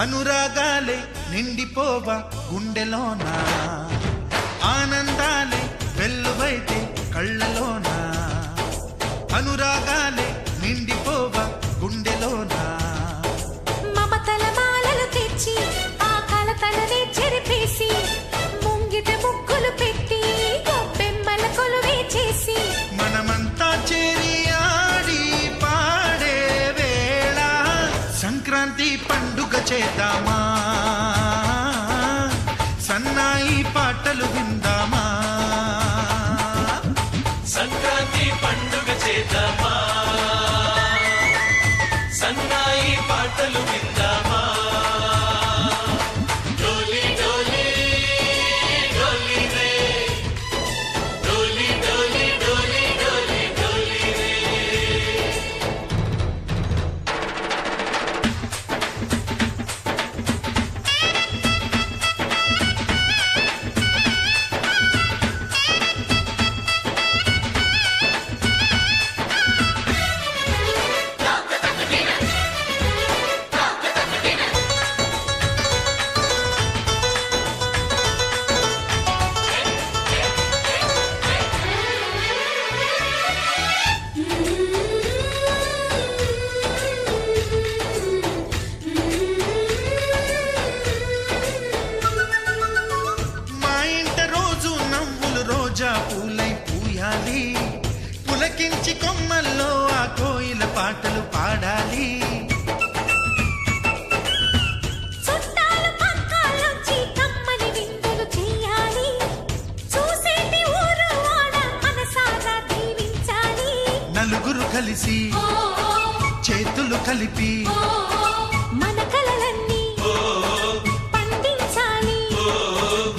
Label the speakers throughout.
Speaker 1: అనురాగాలే నిండిపోవా గుండెలోన, ఆనందాలే వెల్లువైతే కళ్ళలోన, అనురాగాలే నిండిపోవా గుండెలోన.
Speaker 2: మమతల మాలలు తెచ్చి ఆ కలతలనే చెరిపేసి, ముంగిట ముగ్గులు పెట్టి గొప్పెమ్మల కొలువే చేసి,
Speaker 1: మనమంతా చేరి ఆడి పాడే వేళ సంక్రాంతి పండుగ చేద్దామా, సన్నాయి పాటలు విందామా.
Speaker 3: సంక్రాంతి పండుగ చేద్దామా, సన్నాయి పాటలు విందామా. డోలి డోలి డోలి రే, డోలి డోలి డోలి డోలి డోలి రే.
Speaker 1: రోజా పూలై పూయాలి, పులకించి కొమ్మల్లో ఆ కోయిల పాటలు పాడాలి.
Speaker 2: చుట్టాలు పక్కాలొచ్చి కమ్మని విందులు చెయ్యాలి, చూసేటి ఊరు వాడ మనసారా దీవించాలి.
Speaker 1: నలుగురు కలిసి చేతులు కలిపి
Speaker 2: మన కలలన్నీ పండించాలి.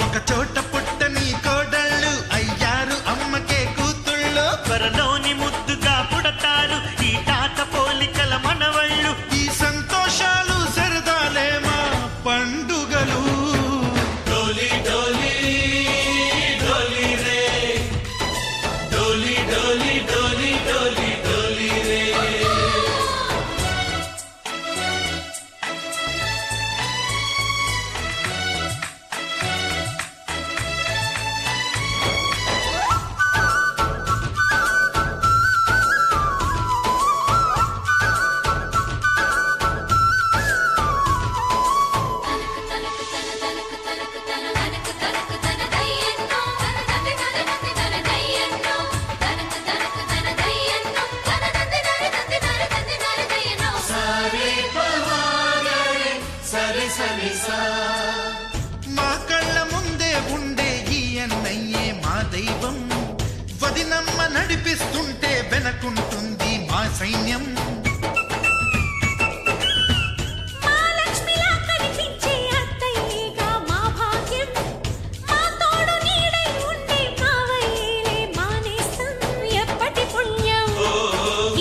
Speaker 1: ఒక చోట పుట్టని కోడళ్ళు అయ్యారు అమ్మకే కూతుళ్ళు,
Speaker 3: త్వరలోని ముద్దుగా పుడతారు ఈ తాత పోలికల మనవళ్ళు.
Speaker 1: ఈ సంతోషాలు సరదాలే మా పండుగలు.
Speaker 3: డోలి డోలి డోలి రే, డోలి డోలి డోలి డోలి డోలి రే.
Speaker 1: మా కళ్ళ ముందే ఉండే ఈ అన్నయ్యే మా దైవం, వదినమ్మ నడిపిస్తుంటే వెనకుంటుంది మా సైన్యం.
Speaker 2: మా లక్ష్మిలా కనిపించే అత్తయ్యేగా మా భాగ్యం, మా తోడు నీడై ఉండే మావయ్యేలే మా నేస్తం. ఎప్పటి పుణ్యం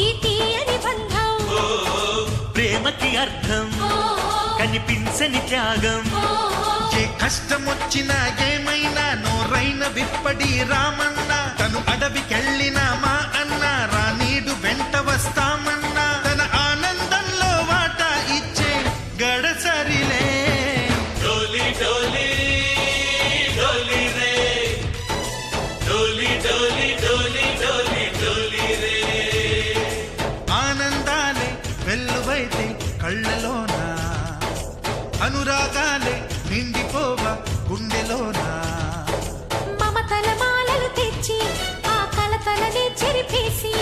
Speaker 2: ఈ తీయని బంధం,
Speaker 3: ప్రేమకి అర్థం కనిపించని త్యాగం.
Speaker 1: ఏ కష్టం వచ్చినా ఏమైనా నోరైన విప్పడి రామన్న, తను అడవికెళ్ళిన మా అన్న రానీడు వెంట వస్తామన్నా, తన ఆనందంలో వాటా ఇచ్చే గడసరిలే.
Speaker 3: డోలి డోలి డోలి రే, డోలి డోలి డోలి డోలి డోలి రే.
Speaker 1: ఆనందాలే వెల్లువైతే కళ్ళలోన, అనురాగాలే నిండిపోవా గుండెలోన.
Speaker 2: మమతల మాలలు తెచ్చి ఆ కలతలనే చెరిపేసి,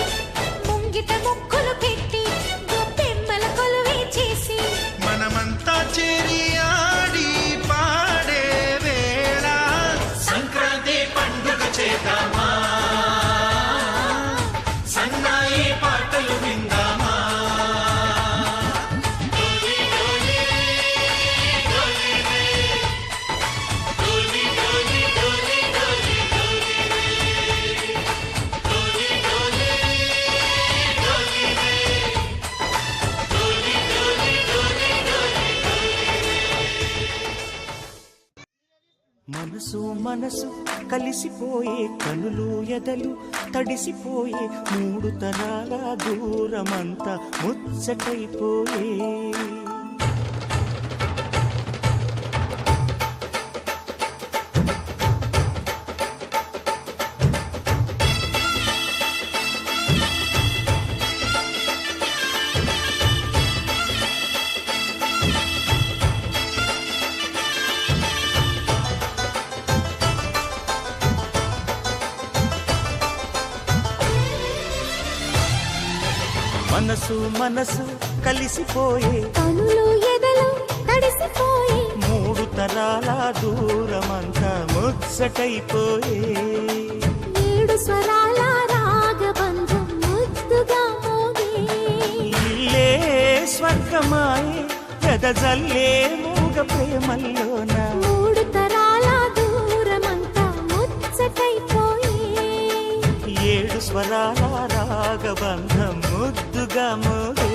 Speaker 2: ముంగిట ముగ్గులు పెట్టి గొప్పెమ్మల కొలువే చేసి,
Speaker 1: మనమంతా చేరి ఆడి పాడే వేళ
Speaker 3: సంక్రాంతి పండుగ చేద్దామా, సన్నాయి పాటలు విందామా. డోలి డోలి డోలి రే, డోలి డోలి డోలి డోలి డోలి రే, డోలి డోలి డోలి రే, డోలి డోలి డోలి డోలి డోలి రే.
Speaker 4: మనసు మనసు కలిసిపోయే కనులు ఎదలు తడిసిపోయే మూడు తరాల దూరమంతా ముచ్చటైపోయే మనసు మనసు కలిసిపోయే
Speaker 2: కనులు ఎదలు తడిసిపోయి
Speaker 4: మూడు తరాల దూరమంతా ముచ్చటైపోయే
Speaker 2: ఏడు స్వరాల రాగబంధం ముద్దుగా మోగే
Speaker 4: ఇల్లే స్వర్గమాయే ఎదజల్లే మూగ ప్రేమల్లోన
Speaker 2: మూడు తరాల దూరమంతా ముచ్చటైపోయి
Speaker 4: ఏడు స్వరాల రాగబంధం ముద్దుగా మోగే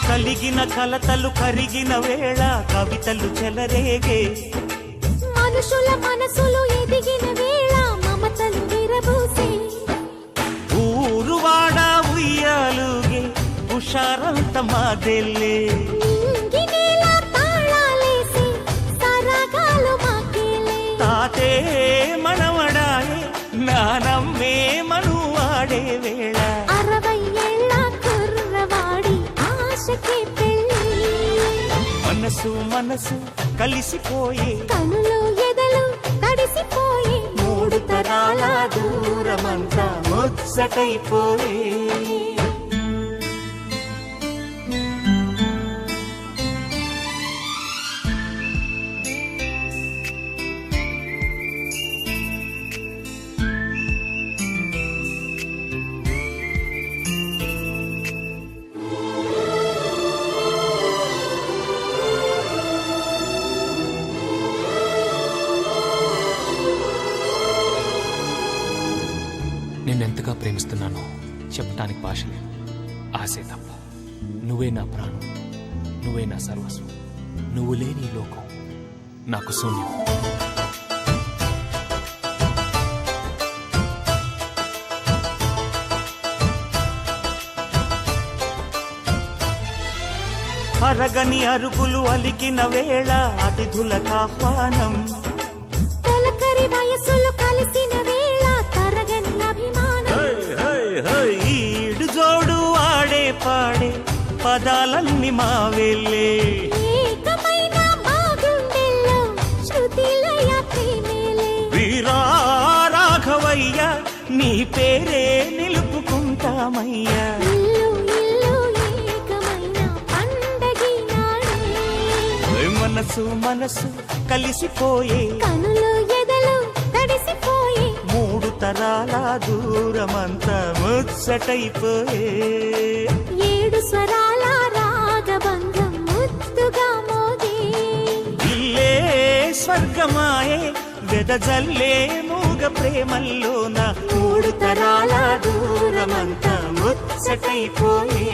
Speaker 4: కలిగిన కలతలు కరిగిన వేళ కవితలు చెలరేగే
Speaker 2: మనుషుల మనసులు ఎదిగిన వేళ మమతలు విరబూసే
Speaker 4: ఊరువాడ ఉయ్యాలుగే హుషారంత మాదెల్లే
Speaker 2: నింగినేల తాళాలేసి సరాగాలు మాకేలే
Speaker 4: తాతే మనవడాయే నానమ్మే మనువాడే వేళ
Speaker 2: 60 ఏళ్ల కుర్రవాడి ఆశకి పెళ్ళి
Speaker 4: మనసు మనసు కలిసిపోయే
Speaker 2: కనులు ఎదలు తడిసిపోయి
Speaker 4: మూడు తరాల దూరమంతా ముచ్చటైపోయే
Speaker 5: నిన్నెంతగా ప్రేమిస్తున్నానో చెప్పటానికి భాష లేదు. ఆశే తప్ప. నువ్వే నా ప్రాణం, నువ్వే నా సర్వస్వం. నువ్వు లేని ఈ లోకం నాకు శూన్యం.
Speaker 4: అరగని అరుపులు అలికిన వేళ అతిథులకు ఆహ్వానం
Speaker 2: తొలకరి వయసులు కలిసిన వేళ తరగని అభిమానం
Speaker 4: ఈడు జోడు ఆడే పాడే పదాలన్నీ మా వెళ్ళే
Speaker 2: ఏకమైన మా గుండెల్లో శృతిలయ ప్రేమేలే
Speaker 4: వీరా రాఘవయ్య నీ పేరే నిలుపుకుంటామయ్యా
Speaker 2: ఇల్లు ఇల్లు ఏకమైన పండగి నాడే
Speaker 4: మనసు మనసు కలిసిపోయే
Speaker 2: కనులు ఎదలు తడిసిపోయి
Speaker 4: మూడు తరాల దూరమంతా ముచ్చటైపోయే
Speaker 2: ఏడు స్వరాల రాగబంధం ముద్దుగా మోగే
Speaker 4: ఇల్లే స్వర్గమాయే వెదజల్లే మూగ ప్రేమల్లోన మూడు తరాల దూరమంతా ముచ్చటైపోయే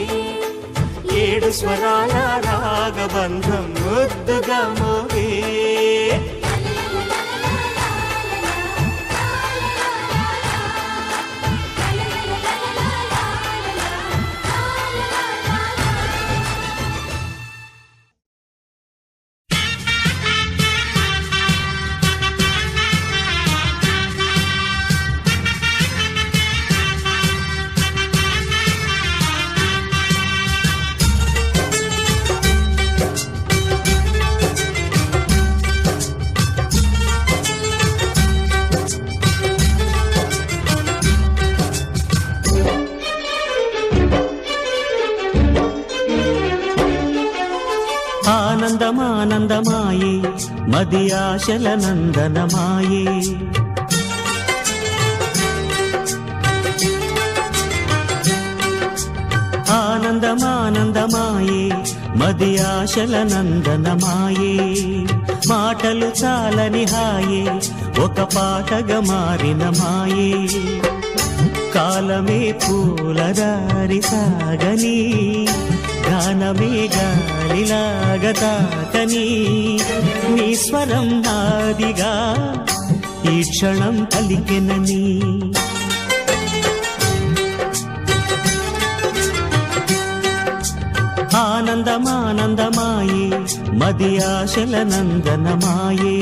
Speaker 4: ఏడు స్వరాల రాగబంధం ముద్దుగా మోగే ఆనందమానందమాయే మది ఆశల నందనమాయే ఆనందమానందమాయే మది ఆశల నందనమాయే మాటలు చాలని హాయే ఒక పాటగా మారిన మాయే కాలమే పూలదారి సాగని గానమే గాలిలాగా తాకని నీ స్వరం నాదిగా ఈ క్షణం పలికెనని ఆనందమానందమాయే మది ఆశల నందనమాయే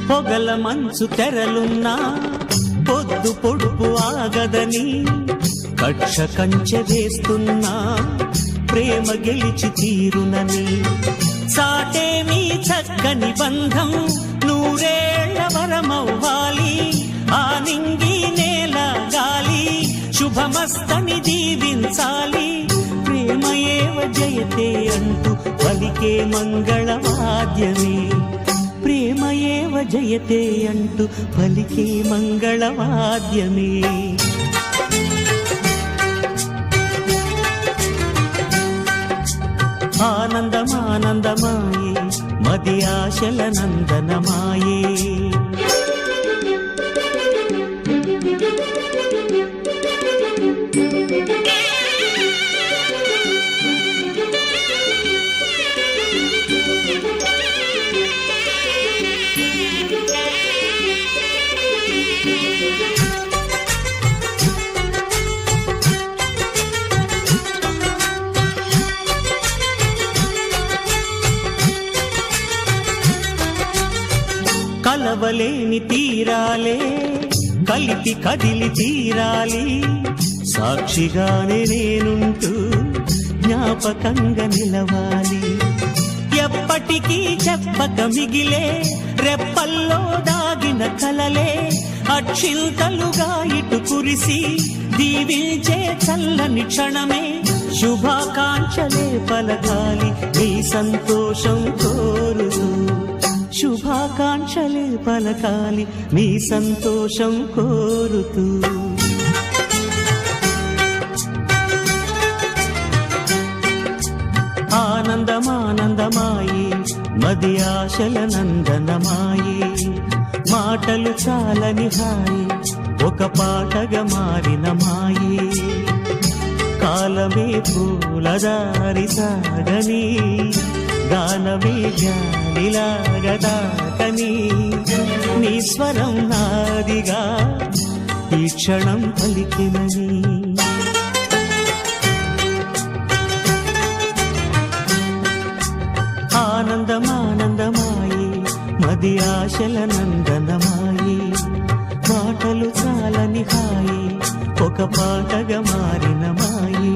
Speaker 4: పొగల మంచు తెరలున్నా పొద్దు పొడుపు ఆగదని కక్ష కంచె వేస్తున్నా ప్రేమ గెలిచి తీరునని సాటేమీ చక్కని బంధం నూరేళ్ల వరమవ్వాలి ఆ నింగి నేల గాలి శుభమస్తని దీవించాలి ప్రేమయేవ జయతే అంటూ పలికే మంగళవాద్యమే ప్రేమయేవ జయతే అంటూ పలికే మంగళవాద్యమే ఆనందమానందమాయే మది ఆశల నందనమాయే కలవలేని తీరాలే కలిపి కదిలి తీరాలి సాక్షిగానే నేనుంటూ జ్ఞాపకంగా నిలవాలి ఎప్పటికీ చెప్పక మిగిలే రెప్పల్లో దాగిన కలలే అక్షింతలుగా ఇటు కురిసి దీవించే చల్లని క్షణమే శుభాకాంక్షలే పలకాలి నీ సంతోషం కోరుతూ శుభాకాంక్షలే పలకాలి నీ సంతోషం కోరుతూ ఆనందమానందమాయే మది ఆశల నందనమాయే మాటలు చాలని హాయి ఒక పాటగా మారిన మాయే కాలమే పూలదారి సాగని గానమే గాలిలాగా దాకని నీ స్వరం నాదిగా ఈ క్షణం పలికినని ఆనందమానందమాయే మది ఆశల నందనమాయే మాటలు చాలని హాయి ఒక పాటగా మారిన మాయే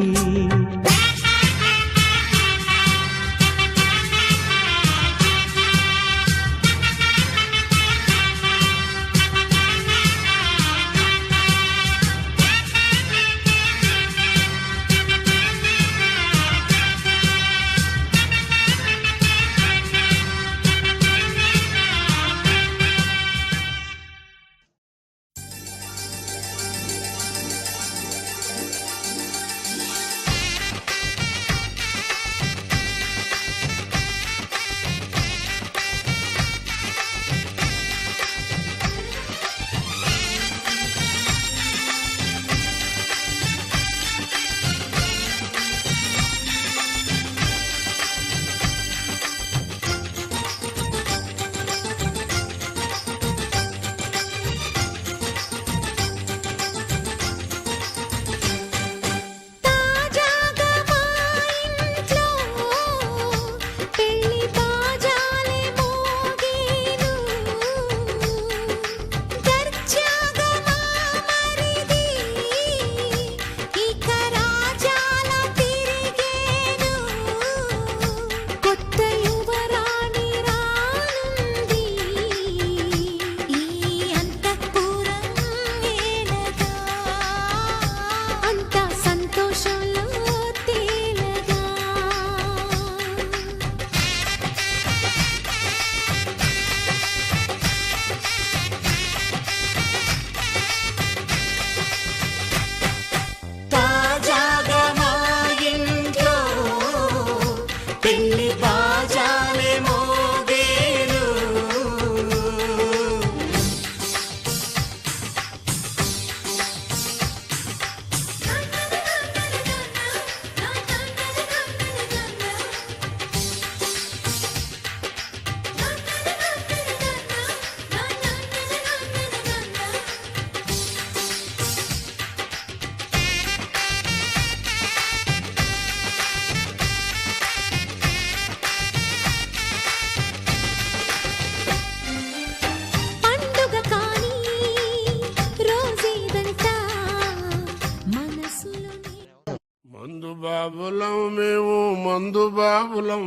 Speaker 6: బాబులం మేము మందు బాబులం,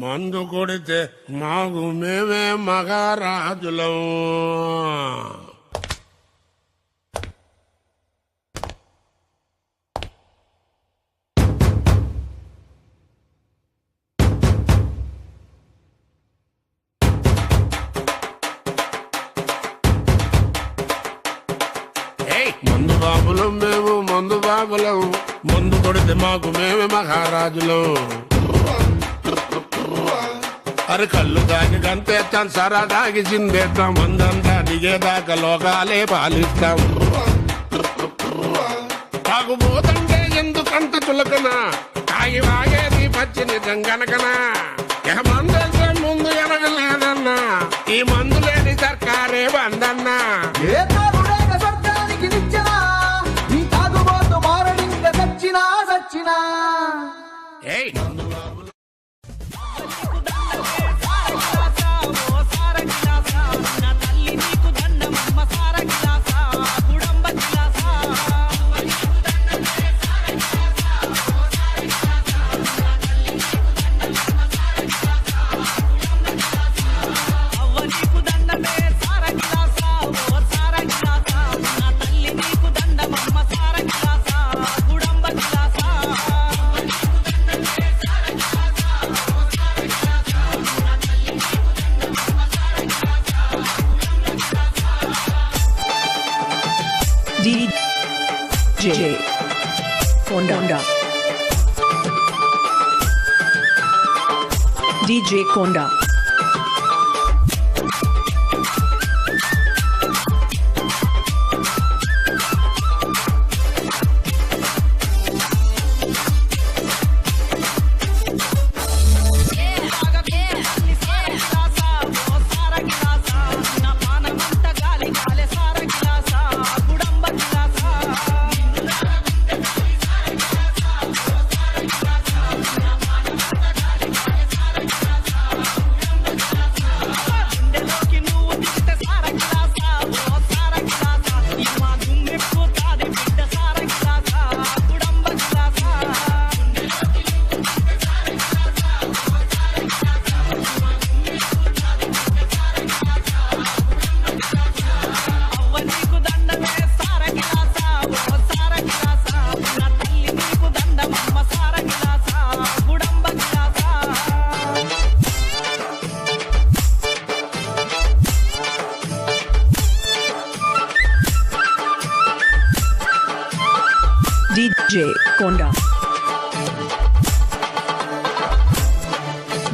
Speaker 6: మందు కొడితే మాకు మేమే మగారాజులం. మందు బాబులం మేము మందు బాబులం, మందు కొడితే మాకు మేమే మహారాజులం. అరే కళ్ళు దాగి గంతేస్తాం, సరా దాగి చిందేస్తాం, మందంతా దిగేదాకా లోకాలే పాలిస్తాం. తాగుబోతంటే ఎందుకంత చులకన, తాగి వాగేది పచ్చి నిజం గనకనా. మందంటే ముందు ఎనగలేదన్నా, ఈ మందు లేని సర్కారే బందన్నా.
Speaker 7: ఏ తాగుడేక స్వర్గానికి నిచ్చెనా, ఈ తాగుబోతు మారడింక సచ్చినా సచ్చినా.
Speaker 6: ఏయ్
Speaker 8: DJ Konda. DJ Konda. DJ Konda.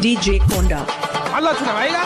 Speaker 8: DJ Konda.
Speaker 6: అలా చూడవా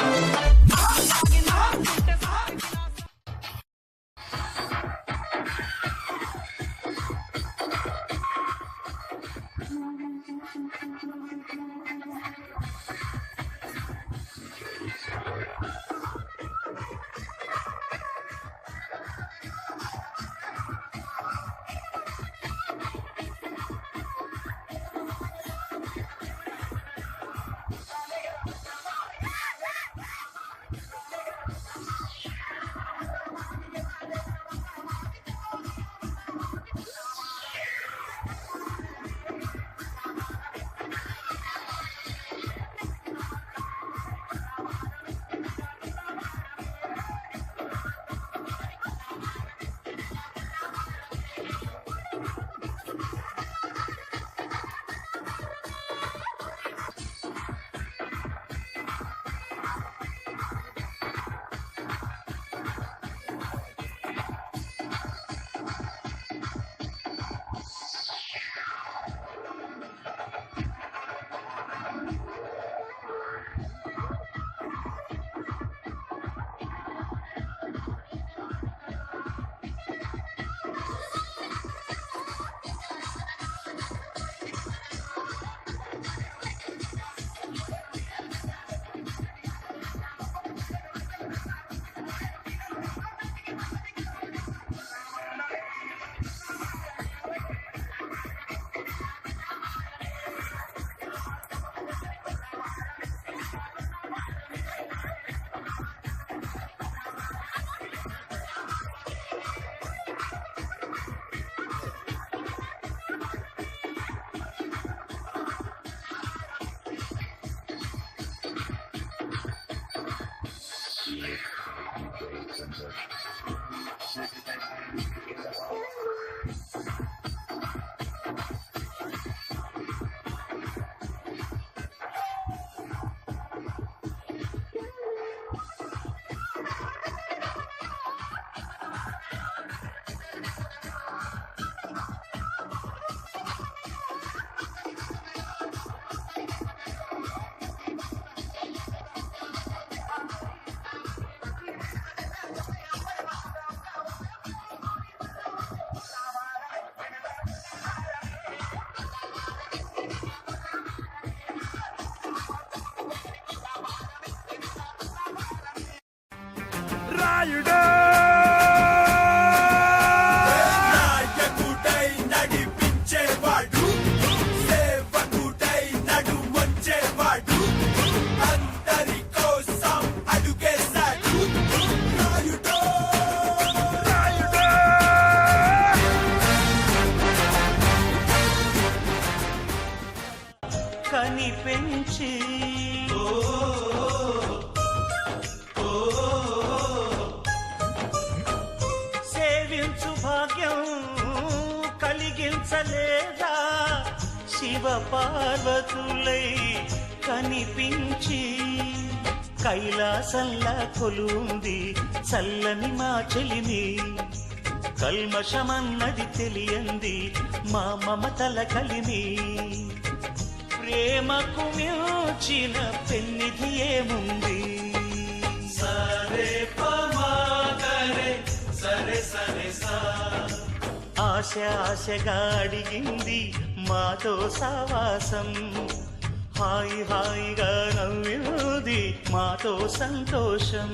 Speaker 6: రాయుడు
Speaker 9: నాయకుడై నడిపించేవాడు సేవకుడై నడుమొచ్చేవాడు అందరి కోసం అడుగేశాడు రాయుడు
Speaker 3: కనిపించి సేవించు భాగ్యం కలిగించలేదా శివ పార్వతులై కనిపించి కైలాసంలా కొలుంది చల్లని మా చెలిమి కల్మషమన్నది తెలియంది మా మమతల కలిమి ప్రేమకు మించిన పెన్నిధి ఏముంది సరే పమాగరే సరే సరే సా ఆశ ఆశగా అడిగింది మాతో సావాసం హాయి హాయిగా నవ్వింది మాతో సంతోషం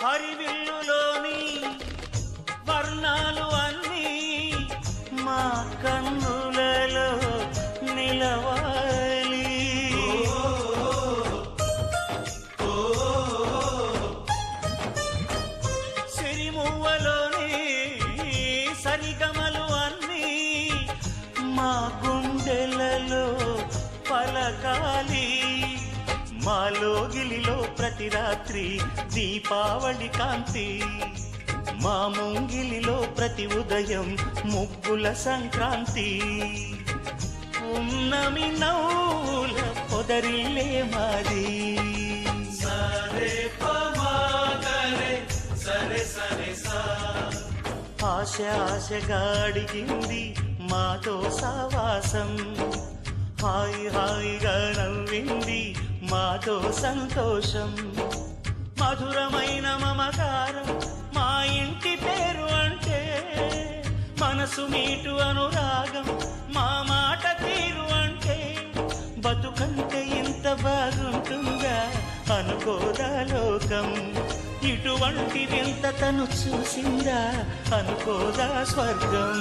Speaker 3: హరివిల్లులోని వర్ణాలు అన్నీ మా కన్నులలో నిలవాలి సిరిమువ్వలోని సరిగమలు అన్నీ మా గుండెలలో పలకాలి మాలోగిలిలో ప్రతి రాత్రి దీపావళి కాంతి మా ముంగిలిలో ప్రతి ఉదయం ముగ్గుల సంక్రాంతి ఉన్నమి నవ్వుల పొదరిల్లే మాది సరే పమాగరే సరే సరే సా ఆశ ఆశగా అడిగింది మాతో సావాసం హాయి హాయిగా నవ్వింది మాతో సంతోషం మధురమైన మమకారం మా ఇంటి పేరు అంటే మనసు మీటు అనురాగం మా మాట తీరు అంటే బతుకంటే ఇంత బాగుంటుందా అనుకోదా లోకం ఇటువంటి వింత తను చూసిందా అనుకోదా స్వర్గం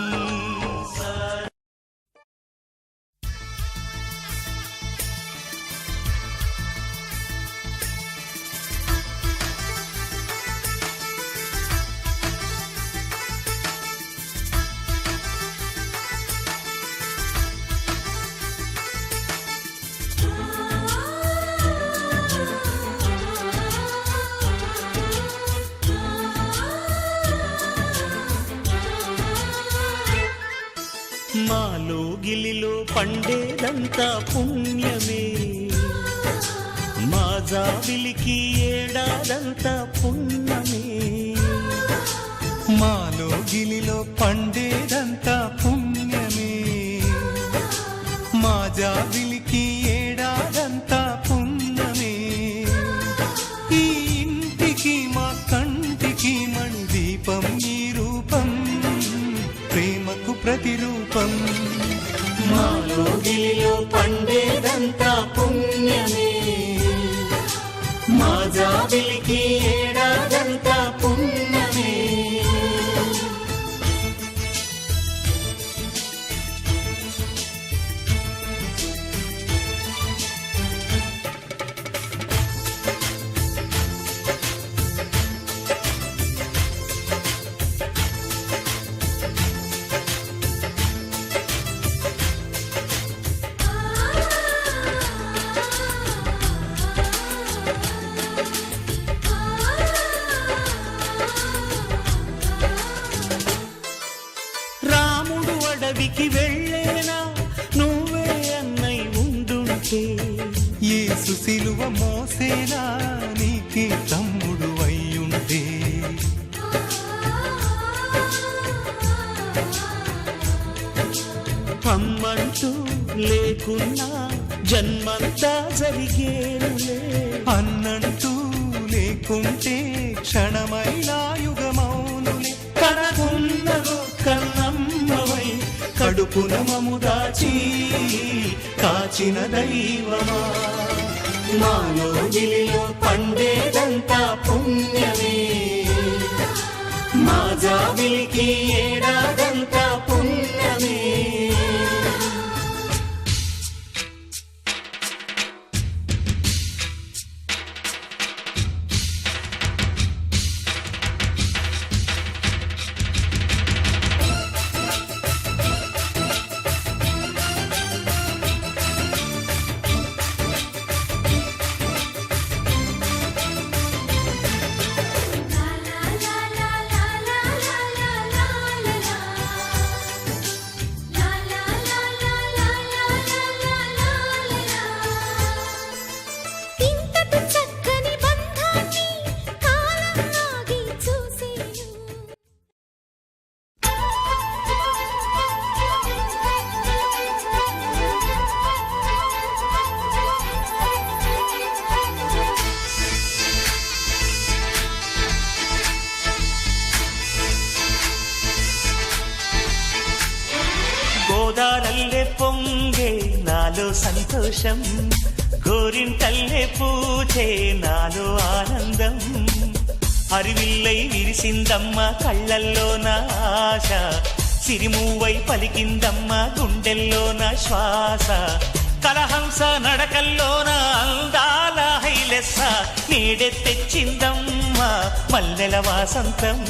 Speaker 3: మాలో గిలిలో పండేదంతా పుణ్యమే మా జాబిలికి ఏడాదంతా పుణ్యమే
Speaker 1: మాలో గిలిలో పండేదంతా పుణ్యమే మా జాబిలికి ఏడాదంతా పుణ్యమే ఈ ఇంటికి మా కంటికి మణి దీపం ఈ రూపం ప్రేమకు ప్రతిరూపం
Speaker 3: మాలో గిలిలో పండేదంతా పుణ్యమే మా జాబిలికి ఏడాదంతా పుణ్యమే అడవికి వెళ్ళేనా
Speaker 1: మోసేలా నీకి తమ్ముడు అయ్యుంటే
Speaker 4: అమ్మంటూ లేకున్నా జన్మంతా జరిగేనులే.
Speaker 1: అన్నంటూ లేకుంటే క్షణమైనా యుగమౌనులే.
Speaker 4: కనకున్నదో కన్నమ్మవై కడుపున మము దాచి కాచిన దైవమా, మాలో గిలిలో పండేదంతా పుణ్యమే, మా జాబిలికి ఏడాదంతా పుణ్యమే.
Speaker 2: ఇంతటి చక్కని బంధాన్ని కాలం ఆగి చూసేను.
Speaker 4: గోదారల్లే పొంగే నాలో సంతోషం, గోరింటల్లే పూచే నాలో ఆనందం, హరివిల్లై విరిసిందమ్మ కళ్ళల్లో నా ఆశ, సిరిమూవై పలికిందమ్మ గుండెల్లో నా శ్వాస, కలహంస నడకల్లోన అందాల హైలెస్స, నీడే తెచ్చిందమ్మ మల్లెల వాసంతం,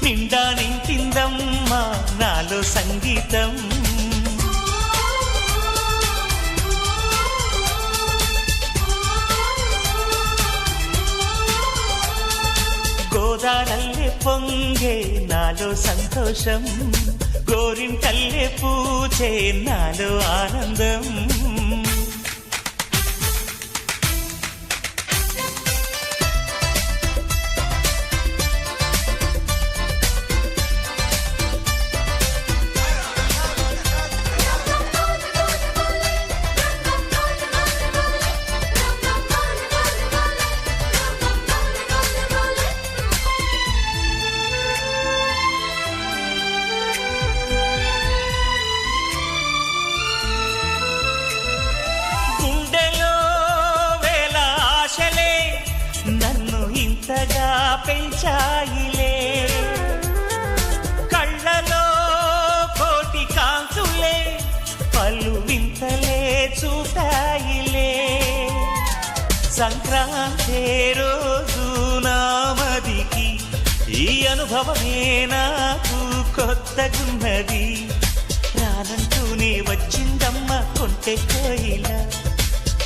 Speaker 4: నిండా నింపిందమ్మ నాలో సంగీతం. గోదారల్లే పొంగే నాలో సంతోషం, గోరింటల్లే పూచే నాలో ఆనందం. గుండెలో వేల ఆశలే నన్ను ఇంతగా పెంచాయిలే, కళ్ళలో కోటి కాంతులే పలు వింతలే చూపాయిలే, సంక్రాంతి రోజు నామదికి ఈ అనుభవమే నాకు కొత్తగున్నది, రానంటూనే వచ్చిందమ్మ కొంటె కోయిల,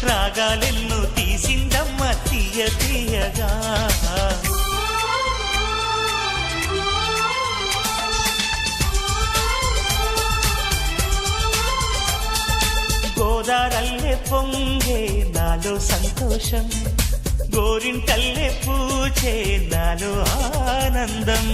Speaker 4: రాగాలెన్నో తీసిందమ్మ తీయ తీయగా. గోదారల్లే పొంగే నాలో సంతోషం, గోరింటల్లే పూచే నాలో ఆనందం.